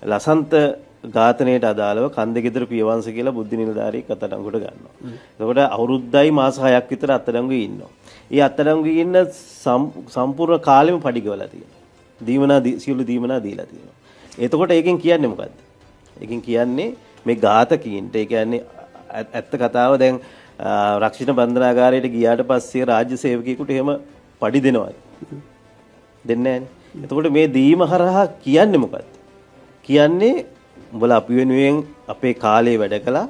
ලසන්ත ඝාතනයට අදාළව කන්දගෙදර පියවංශ කියලා බුද්ධ නිලධාරියෙක් අත්අඩංගුවට ගන්නවා. එතකොට අවුරුද්දයි මාස 6ක් විතර අත්අඩංගුවේ ඉන්නවා. ඒ අත්අඩංගුවේ ඉන්න සම්පූර්ණ කාලෙම පඩිගවලා තියෙනවා. සියලු දීමනා දීලා තියෙනවා. එතකොට ඒකෙන් කියන්නේ මොකද්ද? ඒකෙන් කියන්නේ මේ ඝාතකීන්ට ඒ කියන්නේ ඇත්ත කතාව දැන් රක්ෂිත බන්ධනාගාරයට ගියාට පස්සේ රාජ්‍ය සේවකයෙකුට එහෙම පඩි දෙනවා. දෙන්නේ නැහැ. එතකොට මේ දීම හරහා කියන්නේ මොකද්ද? කියන්නේ උඹලා අපි වෙනුවෙන් අපේ කාලේ වැඩ කළා.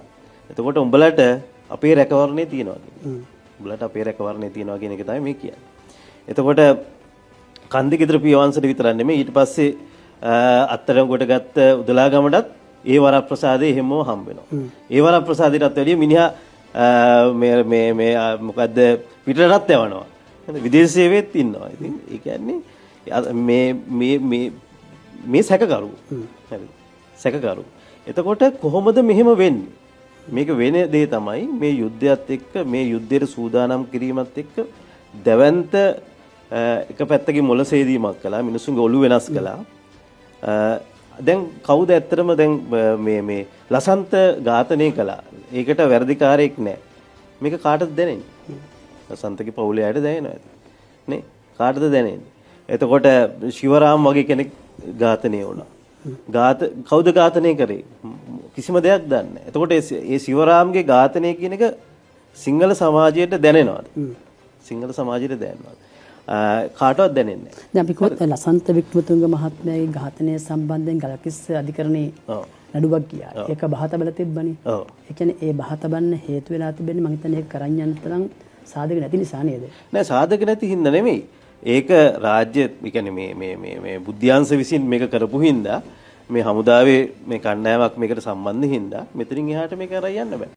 එතකොට උඹලට අපේ රැකවරණේ තියනවා කියන්නේ. උඹලට අපේ රැකවරණේ තියනවා කියන එක තමයි මේ කියන්නේ. එතකොට කන්දිගෙදර පියවංශයට විතරක් නෙමෙයි ඊට පස්සේ අත්අඩංගුවට ගත්ත උදලාගමටත් ඒ වරප්‍රසාදේ එහෙමම හම්බ වෙනවා. ඒ වරප්‍රසාදයටත් වැඩිය මිනිහා මේ මොකද්ද පිටරටත් යවනවා. විදේශ සේවයේත් ඉන්නවා. ඉතින් ඒ කියන්නේ මේ සැකකරු. හරි. සැකකරු. එතකොට කොහොමද මෙහෙම වෙන්නේ? මේක වෙන දේ තමයි මේ යුද්ධයත් එක්ක මේ යුද්ධයට සූදානම් කිරීමත් එක්ක දැවැන්ත එක පැත්තකින් මොළසේදීමක් කළා. මිනිසුන්ගේ ඔළුව වෙනස් කළා. දැන් කවුද ඇත්තටම දැන් මේ ලසන්ත ඝාතනය කළා. ඒකට වැරදිකාරයෙක් නැහැ. මේක කාටද දැනෙන්නේ? ලසන්තගේ පවුලේ අයට දැනෙනවා. නේ? කාටද දැනෙන්නේ? එතකොට ශිවරාම් වගේ කෙනෙක් ඝාතනය වුණා. කවුද ඝාතනය කරේ? කිසිම දෙයක් දන්නේ නැහැ. එතකොට ඒ ශිවරාම්ගේ ඝාතනය කියන එක සිංහල සමාජයට දැනෙනවද? සිංහල සමාජයට දැනෙනවද? කාටවත් දැනෙන්නේ නැහැ. දැන් අපි කිව්වොත් ලසන්ත වික්‍රමතුංග මහත්මයාගේ ඝාතනය සම්බන්ධයෙන් ගලකිස්ස අධිකරණයේ නඩුවක් ගියා. ඒක බහතබල තිබ්බනේ. ඒ කියන්නේ ඒ බහතබන්න හේතු වෙලා තිබෙන්නේ මම හිතන්නේ ඒක කරන් යන තරම් සාධක නැති නිසා නේද? නෑ සාධක නැති හින්දා නෙමෙයි. ඒක රාජ්‍ය ඒ කියන්නේ මේ බුද්ධ්‍යාංශ විසින් මේක කරපු හින්දා මේ හමුදාවේ මේ කණ්ඩායමක් මේකට සම්බන්ධ හින්දා මෙතනින් එහාට මේක අරන් යන්න බෑ.